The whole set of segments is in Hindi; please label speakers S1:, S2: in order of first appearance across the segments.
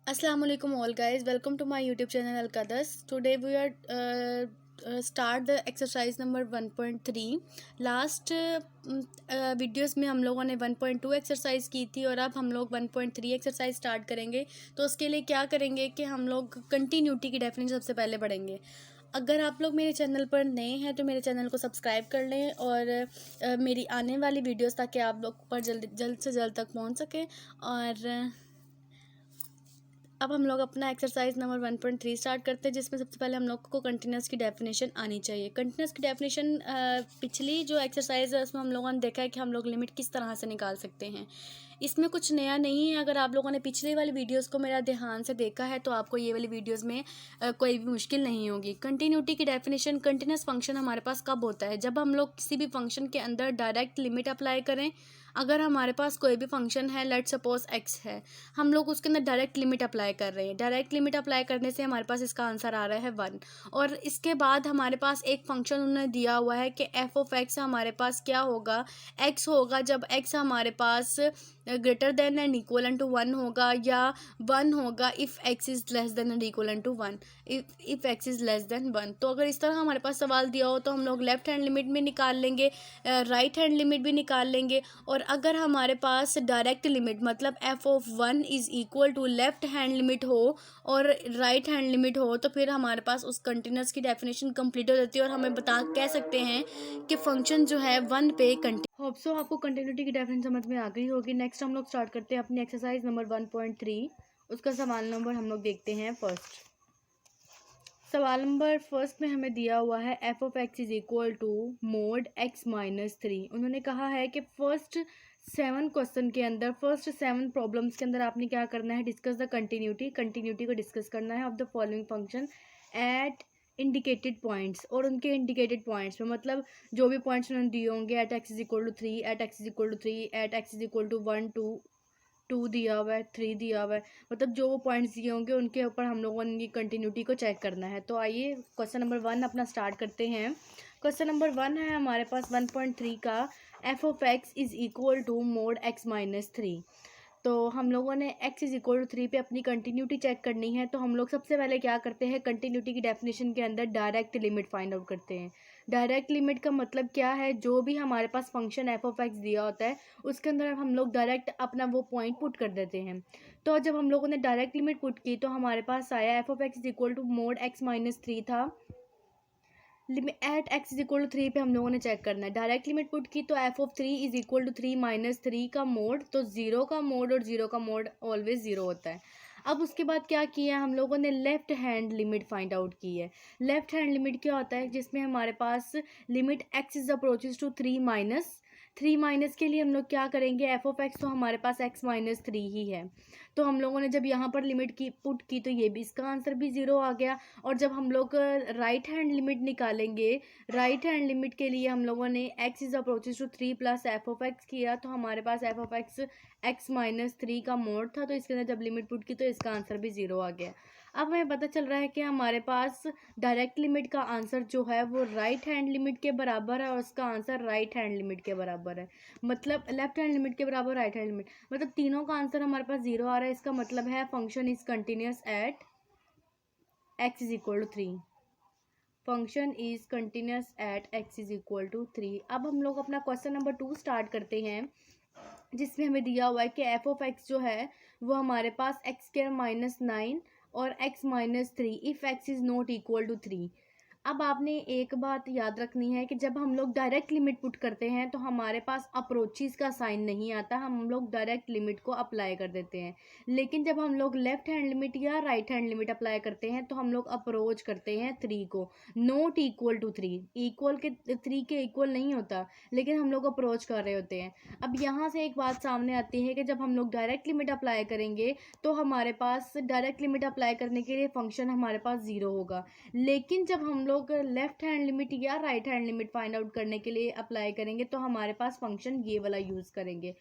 S1: Assalamu alaikum all guys, welcome to my YouTube channel Al-Qadas. Today we are start the exercise number 1.3. Last videos में हम लोगों ने 1.2 एक्सरसाइज की थी और अब हम लोग 1.3 एक्सरसाइज स्टार्ट करेंगे। तो उसके लिए क्या करेंगे कि हम लोग कंटिन्यूटी की डेफिनेशन सबसे पहले पढ़ेंगे। अगर आप लोग मेरे चैनल पर नए हैं तो मेरे चैनल को सब्सक्राइब कर लें और मेरी आने वाली वीडियोस ताकि आप लोग पर जल्द से जल्द तक पहुंच सकें। और अब हम लोग अपना एक्सरसाइज नंबर 1.3 स्टार्ट करते हैं, जिसमें सबसे पहले हम लोग को कंटिन्यूस की डेफिनेशन आनी चाहिए। कंटिन्यूस की डेफिनेशन पिछली जो एक्सरसाइज है उसमें हम लोगों ने देखा है कि हम लोग लिमिट किस तरह से निकाल सकते हैं। इसमें कुछ नया नहीं है। अगर आप लोगों ने पिछले वाली वीडियोस को मेरा ध्यान से देखा है तो आपको ये वाली वीडियोस में कोई भी मुश्किल नहीं होगी। कंटिन्यूटी की डेफिनेशन, कंटिन्यूस फंक्शन हमारे पास कब होता है? जब हम लोग किसी भी फंक्शन के अंदर डायरेक्ट लिमिट अप्लाई करें। अगर हमारे पास कोई भी फंक्शन है, लेट सपोज एक्स है, हम लोग उसके अंदर डायरेक्ट लिमिट अप्लाई कर रहे हैं। डायरेक्ट लिमिट अप्लाई करने से हमारे पास इसका आंसर आ रहा है 1। और इसके बाद हमारे पास एक फंक्शन उन्होंने दिया हुआ है कि एफ ऑफ एक्स हमारे पास क्या होगा, एक्स होगा जब एक्स हमारे पास greater than and equal to 1 होगा, या 1 होगा if x is less than and equal to 1, if x is less than 1। तो अगर इस तरह हमारे पास सवाल दिया हो तो हम लोग लेफ्ट हैंड लिमिट भी निकाल लेंगे, राइट हैंड लिमिट भी निकाल लेंगे। और अगर हमारे पास डायरेक्ट लिमिट मतलब F of 1 is equal to left hand limit हो और राइट हैंड लिमिट हो तो फिर हमारे पास उस कंटिन्यूस की डेफिनेशन कंप्लीट हो जाती है और हमें कह सकते हैं कि फंक्शन जो है 1 पे कंटिन्यू। होप सो आपको कंटिन्यूटी की डेफिनेशन समझ में आ गई होगी। नेक्स्ट हम लोग स्टार्ट करते हैं अपनी एक्सरसाइज नंबर 1.3। उसका सवाल नंबर हम लोग देखते हैं फर्स्ट। सवाल नंबर फर्स्ट में हमें दिया हुआ है F of x is equal to mod X minus 3। उन्होंने कहा है कि फर्स्ट 7 क्वेश्चन के अंदर, फर्स्ट 7 प्रॉब्लम्स के अंदर आपने क्या करना है, डिस्कस द कंटिन्यूटी को डिस्कस करना है of the following function at indicated points. और उनके इंडिकेटेड पॉइंट्स में मतलब जो भी पॉइंट्स उन्होंने दिए होंगे, at X is equal to 3, at X is equal to 3, at X is equal to 1, 2 दिया हुआ है, 3 दिया हुआ है, मतलब जो वो पॉइंट्स दिए होंगे उनके ऊपर हम लोगों ने की कंटिन्यूटी को चेक करना है। तो आइए क्वेश्चन नंबर 1 अपना स्टार्ट करते हैं। क्वेश्चन नंबर 1 है हमारे पास 1.3 का, F of x is equal to mod X minus 3। तो हम लोगों ने x इज इक्वल टू 3 पे अपनी कंटिन्यूटी चेक करनी है। तो हम लोग सबसे पहले क्या करते हैं, कंटिन्यूटी की डेफिनेशन के अंदर डायरेक्ट लिमिट फाइंड आउट करते हैं। डायरेक्ट लिमिट का मतलब क्या है, जो भी हमारे पास फंक्शन एफ ऑफ एक्स दिया होता है उसके अंदर हम लोग डायरेक्ट अपना वो पॉइंट पुट कर देते हैं। तो जब हम लोगों ने डायरेक्ट लिमिट पुट की तो हमारे पास आया F of x is equal to mod X minus 3 था। Limit at X is equal to 3 पे हम लोगों ने चेक करना है। डायरेक्ट लिमिट पुट की तो F of 3 is equal to 3 minus 3 का मोड, तो 0 का मोड और 0 का मोड ऑलवेज 0 होता है। अब उसके बाद क्या किया हम लोगों ने, left hand limit find out की है। लेफ्ट हैंड लिमिट क्या होता है, जिसमें हमारे पास limit x is approaches to 3 minus के लिए हम लोग क्या करेंगे, एफ ऑफ एक्स तो हमारे पास एक्स माइनस 3 ही है। तो हम लोगों ने जब यहाँ पर लिमिट की पुट की तो ये भी, इसका आंसर भी 0 आ गया। और जब हम लोग राइट हैंड लिमिट निकालेंगे, राइट हैंड लिमिट के लिए हम लोगों ने x is approaches to 3 plus f of x किया, तो हमारे पास F of x x minus 3 का मोड था। तो इसके अंदर जब लिमिट पुट की तो इसका आंसर भी 0 आ गया। अब हमें पता चल रहा है कि हमारे पास डायरेक्ट लिमिट का आंसर जो है वो राइट हैंड लिमिट के बराबर है और उसका आंसर राइट हैंड लिमिट के बराबर है। मतलब लेफ्ट हैंड लिमिट के बराबर राइट हैंड लिमिट, मतलब तीनों का आंसर हमारे पास 0 आ रहा है। इसका मतलब है function is continuous at x is equal to 3। Function is continuous at x is equal to 3। अब हम लोग अपना क्वेश्चन नंबर 2 स्टार्ट करते हैं, जिसमें हमें दिया हुआ है कि एफ ऑफ एक्स जो है वो हमारे पास एक्स स्क्वायर माइनस 9 और x minus 3 if x is not equal to 3। अब आपने एक बात याद रखनी है कि जब हम लोग डायरेक्ट लिमिट पुट करते हैं तो हमारे पास अप्रोचेस का साइन नहीं आता, हम लोग डायरेक्ट लिमिट को अप्लाई कर देते हैं। लेकिन जब हम लोग लेफ्ट हैंड लिमिट या राइट हैंड लिमिट अप्लाई करते हैं तो हम लोग अप्रोच करते हैं 3 को, नॉट इक्वल टू 3। इक्वल के 3 के इक्वल नहीं होता, लेकिन हम लोग अप्रोच कर रहे होते हैं। अब यहाँ से एक बात सामने आती है कि जब हम लोग डायरेक्ट लिमिट अप्लाई करेंगे तो हमारे पास डायरेक्ट लिमिट अप्लाई करने के लिए फंक्शन हमारे पास 0 होगा। लेकिन जब हम लोग लेफ्ट हैंड लिमिट या right hand limit find out करने के लिए अप्लाई करेंगे तो हमारे पास फंक्शन ये वाला यूज़ करेंगे।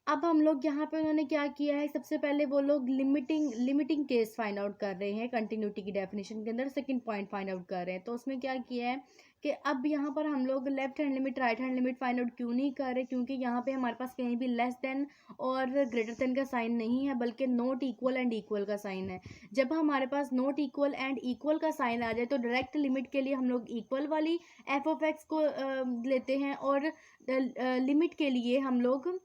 S1: अब हम लोग यहाँ पे उन्होंने क्या किया है, सबसे पहले वो लोग लिमिटिंग केस फाइंड आउट कर रहे हैं कंटिन्यूटी की डेफिनेशन के अंदर, सेकंड पॉइंट फाइंड आउट कर रहे हैं। तो उसमें क्या किया है कि अब यहाँ पर हम लोग left hand limit right hand limit find out क्यों नहीं कर रहे, क्योंकि यहाँ पे हमारे पास कहीं भी लेस देन और ग्रेटर देन का साइन नहीं है, बल्कि नॉट इक्वल एंड इक्वल का साइन है। जब हमारे पास नॉट इक्वल एंड इक्वल का साइन आ जाए तो डायरेक्ट लिमिट के लिए हम लोग इक्वल वाली एफ ऑफ एक्स को लेते हैं, और लिमिट के लिए हम लोग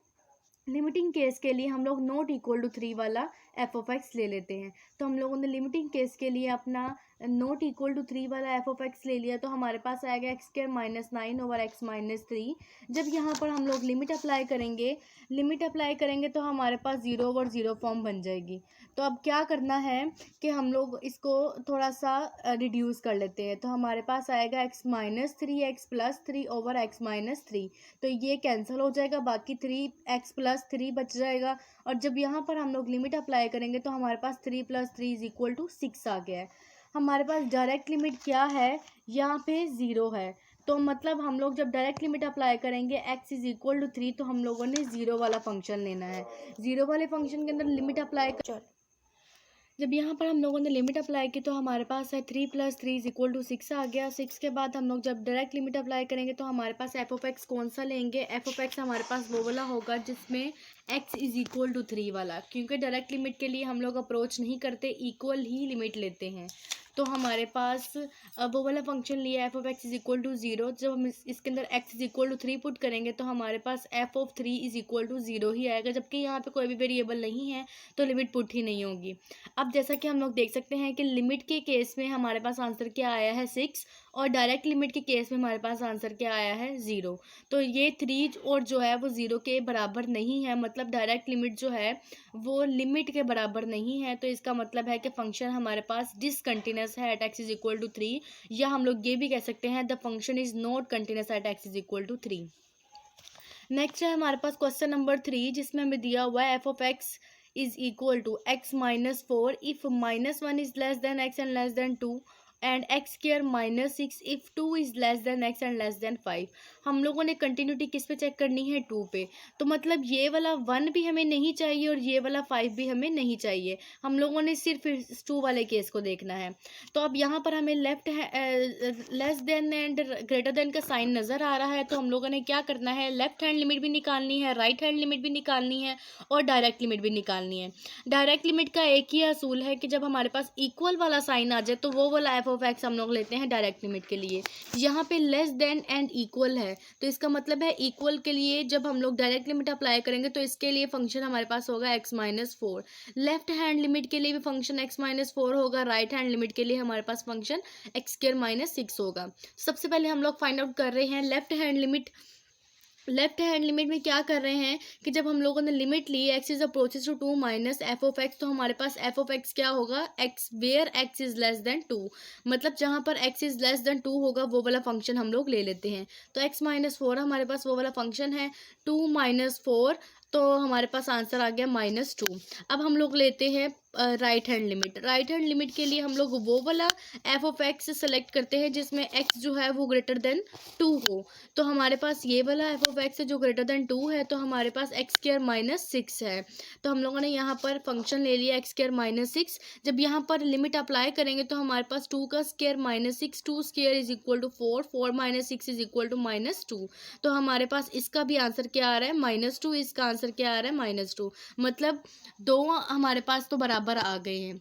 S1: लिमिटिंग केस के लिए हम लोग नॉट इक्वल टू 3 वाला एफ ऑफ एक्स ले लेते हैं। तो हम लोगों ने लिमिटिंग केस के लिए अपना नॉट इक्वल टू 3 वाला एफ ऑफ एक्स ले लिया, तो हमारे पास आएगा x square minus 9 over x minus 3। जब यहाँ पर हम लोग लिमिट अप्लाई करेंगे तो हमारे पास 0 ओवर 0 फॉर्म बन जाएगी। तो अब क्या करना है कि हम लोग इसको थोड़ा सा रिड्यूस कर लेते हैं। तो हमारे पास आएगा x minus 3 x plus 3 over x minus 3। तो ये कैंसिल हो जाएगा, बाकी 3 एक्स प्लस 3 बच जाएगा। और जब यहाँ पर हम लोग लिमिट अप्लाई करेंगे तो हमारे पास 3 प्लस 3 इज इक्वल टू 6 आ गया है। हमारे पास डायरेक्ट लिमिट क्या है, यहाँ पे 0 है। तो मतलब हम लोग जब डायरेक्ट लिमिट अप्लाई करेंगे x इज इक्वल टू 3, तो हम लोगों ने 0 वाला फंक्शन लेना है। 0 वाले फंक्शन के अंदर लिमिट अप्लाई कर, जब यहाँ पर हम लोगों ने लिमिट अप्लाई की तो हमारे पास है 3 प्लस 3 इज इक्वल टू 6 आ गया। 6 के बाद हम लोग जब डायरेक्ट लिमिट अप्लाई करेंगे तो हमारे पास एफ ऑफ एक्स कौन सा लेंगे, एफ ऑफ एक्स हमारे पास वो वाला होगा जिसमें x इज इक्वल टू 3 वाला, क्योंकि डायरेक्ट लिमिट के लिए हम लोग अप्रोच नहीं करते, इक्वल ही लिमिट लेते हैं। तो हमारे पास वो वाला फंक्शन लिया f of x is equal to 0। जब हम इसके अंदर x is equal to 3 put करेंगे तो हमारे पास F of 3 is equal to 0 ही आएगा, जबकि यहाँ पे कोई भी वेरिएबल नहीं है तो लिमिट पुट ही नहीं होगी। अब जैसा कि हम लोग देख सकते हैं कि लिमिट के केस में हमारे पास आंसर क्या आया है 6, और डायरेक्ट लिमिट के केस में हमारे पास आंसर क्या आया है 0। तो ये 3 और जो है वो 0 के बराबर नहीं है, मतलब डायरेक्ट लिमिट जो है वो लिमिट के बराबर नहीं है। तो इसका मतलब है कि फंक्शन हमारे पास डिसकंटिन्यूस है at X is equal to 3, या हम लोग ये भी कह सकते हैं the function is not continuous at X is equal to 3। Next है हमारे पास क्वेश्चन नंबर 3, जिसमें हमें दिया हुआ है F of x is equal to X minus 4 if minus 1 is less than X and less than 2, and X square minus 6 if 2 is less than X and less than 5। हम लोगों ने कंटिन्यूटी किस पे चेक करनी है, 2 पे। तो मतलब ये वाला 1 भी हमें नहीं चाहिए और ये वाला 5 भी हमें नहीं चाहिए, हम लोगों ने सिर्फ इस 2 वाले केस को देखना है। तो अब यहाँ पर हमें left less than and greater than का साइन नज़र आ रहा है, तो हम लोगों ने क्या करना है, लेफ्ट हैंड लिमिट भी निकालनी है, राइट हैंड लिमिट भी निकालनी है, और डायरेक्ट लिमिट भी निकालनी है। डायरेक्ट लिमिट का एक ही असूल है कि जब हमारे पास इक्वल वाला साइन आ जाए तो वो वाला एफ ऑफ एक्स हम लोग लेते हैं डायरेक्ट लिमिट के लिए। यहाँ पे लेस देन एंड इक्वल है, तो इसका मतलब है इक्वल के लिए जब हम लोग डायरेक्ट लिमिट अप्लाई करेंगे तो इसके लिए फंक्शन हमारे पास होगा x minus 4। Left hand limit के लिए भी फंक्शन एक्स माइनस 4 होगा, राइट हैंड लिमिट के लिए हमारे पास फंक्शन एक्स स्क्वायर माइनस 6 होगा। सबसे पहले हम लोग फाइंड आउट कर रहे हैं left hand limit. Left hand limit में क्या कर रहे हैं कि जब हम लोगों ने लिमिट ली X is approaches to 2 minus F of X, तो हमारे पास एफ ऑफ एक्स क्या होगा, X where X is less than 2, मतलब जहाँ पर एक्स इज लेस देन 2 होगा वो वाला फंक्शन हम लोग ले लेते हैं। तो एक्स माइनस 4 हमारे पास वो वाला फंक्शन है, 2 माइनस 4, तो हमारे पास आंसर आ गया माइनस 2। अब हम लोग लेते हैं right hand limit. Right hand limit के लिए हम लोग वो वाला एफ ऑफ एक्स सेलेक्ट करते हैं जिसमें एक्स जो है वो ग्रेटर देन 2 हो। तो हमारे पास ये वाला एफ ऑफ एक्स है जो ग्रेटर देन 2 है, तो हमारे पास एक्स स्क्वायर माइनस 6 है। तो हम लोगों ने यहाँ पर फंक्शन ले लिया एक्स स्क्वायर माइनस 6। जब यहाँ पर लिमिट अप्लाई करेंगे तो हमारे पास 2 का square minus 6, 2 square is equal to 4, 4 minus 6 is equal to minus 2। तो हमारे पास इसका भी आंसर क्या आ रहा है, माइनस 2, इसका आंसर क्या आ रहा है, माइनस 2। मतलब दो हमारे पास तो बराबर आ गए हैं,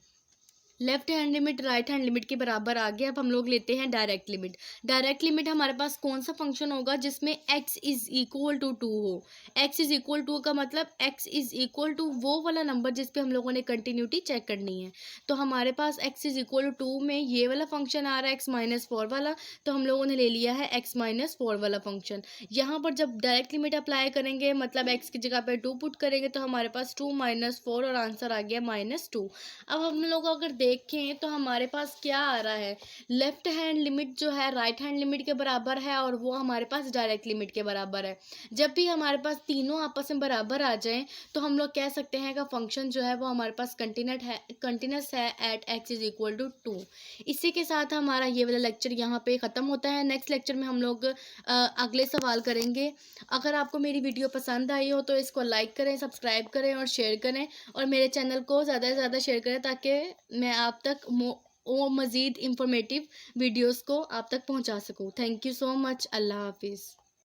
S1: left hand limit right hand limit के बराबर आ गया। अब हम लोग लेते हैं डायरेक्ट लिमिट। डायरेक्ट लिमिट हमारे पास कौन सा फंक्शन होगा जिसमें x इज इक्वल टू 2 हो। x इज इक्वल टू का मतलब x इज इक्वल टू वो वाला नंबर जिस पे हम लोगों ने कंटिन्यूटी चेक करनी है। तो हमारे पास x इज इक्वल टू 2 में ये वाला फंक्शन आ रहा है x माइनस 4 वाला, तो हम लोगों ने ले लिया है x माइनस 4 वाला फंक्शन। यहाँ पर जब डायरेक्ट लिमिट अप्लाई करेंगे मतलब x की जगह पे 2 पुट करेंगे तो हमारे पास 2 माइनस 4 और आंसर आ गया माइनस 2। अब हम लोग अगर देखें तो हमारे पास क्या आ रहा है, लेफ्ट हैंड लिमिट जो है राइट हैंड लिमिट के बराबर है और वो हमारे पास डायरेक्ट लिमिट के बराबर है। जब भी हमारे पास तीनों आपस में बराबर आ जाएं तो हम लोग कह सकते हैं कि फंक्शन जो है वो हमारे पास कंटिन्यूस है at x is equal to 2। इसी के साथ हमारा ये वाला लेक्चर यहाँ पे ख़त्म होता है। नेक्स्ट लेक्चर में हम लोग अगले सवाल करेंगे। अगर आपको मेरी वीडियो पसंद आई हो तो इसको लाइक करें, सब्सक्राइब करें और शेयर करें, और मेरे चैनल को ज़्यादा से ज़्यादा शेयर करें ताकि मैं आप तक वो मज़ीद इंफॉर्मेटिव वीडियोस को आप तक पहुंचा सकूं। Thank you so much. अल्लाह हाफिज़।